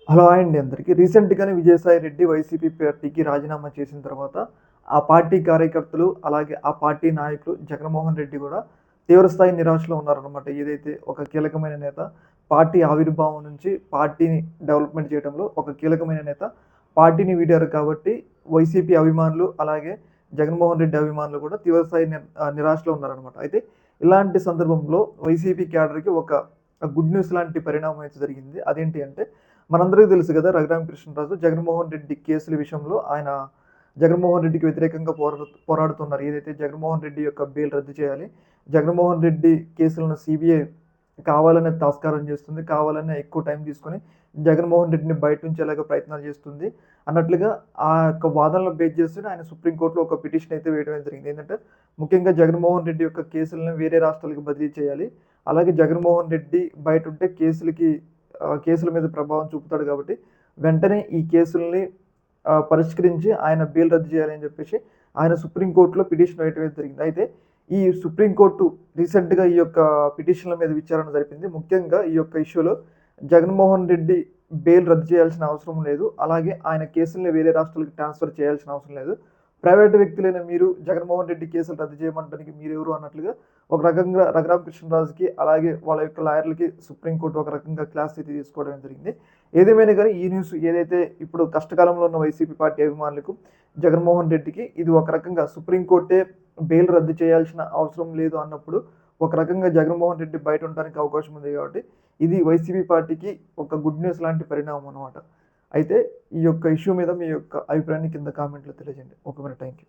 Hello! Hi అండి అందరికి. రీసెంట్‌గానే విజయసాయి రెడ్డి వైసీపీ పార్టీకి రాజీనామా చేసిన తర్వాత, ఆ పార్టీ కార్యకర్తలు, అలాగే ఆ పార్టీ నాయకులు జగన్మోహన్ రెడ్డి గూడా తీవ్రస్థాయి నిరాశలో ఉన్నారనమాట. ఏదైతే ఒక కీలకమైన నేత పార్టీ ఆవిర్భావం నుంచి పార్టీని డెవలప్‌మెంట్ చేయడంలో ఒక కీలకమైన నేత పార్టీని వీడారు కాబట్టి, వైసీపీ అభిమానులు, అలాగే జగన్మోహన్ రెడ్డి అభిమానులు కూడా తీవ్రస్థాయి నిరాశలో ఉన్నారనమాట. అయితే ఇలాంటి సందర్భంలో వైసీపీ క్యాడర్‌కి ఒక గుడ్ న్యూస్ లాంటి పరిణామం అయితే జరిగింది. అదేంటి అంటే మనందరికీ తెలుసు కదా! రఘురామకృష్ణరాజు జగన్మోహన్ రెడ్డి కేసుల విషయంలో ఆయన జగన్మోహన్ రెడ్డికి వ్యతిరేకంగా పోరాడుతున్నారు. ఏదైతే జగన్మోహన్ రెడ్డి యొక్క బెయిల్ రద్దు చేయాలి. జగన్మోహన్ రెడ్డి కేసులను సీబీఐ కావాలనే తాత్కారం చేస్తుంది. కావాలనే ఎక్కువ టైం తీసుకొని జగన్మోహన్ రెడ్డిని బయట ఉంచేలాగా ప్రయత్నాలు చేస్తుంది. అన్నట్లుగా ఆ యొక్క వాదనలను బేస్ చేసుకొని ఆయన సుప్రీం కోర్ట్‌లో ఒక పిటిషన్ అయితే వేయడం జరిగింది. ఏందంటే ముఖ్యంగా జగన్మోహన్ రెడ్డి యొక్క కేసులను వేరే రాష్ట్రాలకు బదిలీ చేయాలి. అలాగే జగన్మోహన్ రెడ్డి బయటుంటే కేసుల మీద ప్రభావం చూపుతాడు కాబట్టి, వెంటనే ఈ కేసుల్ని పరిష్కరించి ఆయన బెయిల్ రద్దు చేయాలని చెప్పేసి ఆయన సుప్రీం కోర్ట్‌లో పిటిషన్ వేయటం జరిగింది. అయితే ఈ సుప్రీం కోర్టు రీసెంట్‌గా ఈ యొక్క పిటిషన్‌ల మీద విచారణ జరిపింది. ముఖ్యంగా ఈ యొక్క ఇష్యూలో జగన్మోహన్ రెడ్డి బెయిల్ రద్దు చేయాల్సిన అవసరం లేదు. అలాగే ఆయన కేసుల్ని వేరే రాష్ట్రాలకు ట్రాన్స్‌ఫర్ చేయాల్సిన అవసరం లేదు. ప్రైవేటు వ్యక్తులైన మీరు జగన్మోహన్ రెడ్డి కేసులు రద్దు చేయమంటానికి మీరెవరు అన్నట్లుగా ఒక రకంగా రఘురామకృష్ణరాజుకి, అలాగే వాళ్ళ యొక్క లాయర్‌లకి సుప్రీంకోర్టు ఒక రకంగా క్లాస్ అయితే తీసుకోవడం జరిగింది. ఏదేమైనా గానీ ఈ న్యూస్ ఏదైతే ఇప్పుడు కష్టకాలంలో ఉన్న వైసీపీ పార్టీ అభిమానులకు, జగన్మోహన్ రెడ్డికి ఇది ఒక రకంగా సుప్రీంకోర్టే బెయిల్ రద్దు చేయాల్సిన అవసరం లేదు అన్నప్పుడు, ఒక రకంగా జగన్మోహన్ రెడ్డి బయట ఉండడానికి అవకాశం ఉంది కాబట్టి, ఇది వైసీపీ పార్టీకి ఒక గుడ్ న్యూస్ లాంటి పరిణామం అనమాట. అయితే ఈ యొక్క ఇష్యూ మీద మీ యొక్క అభిప్రాయాన్ని కింద కామెంట్‌లో తెలియజేయండి. ఓకే మరి. Thank you.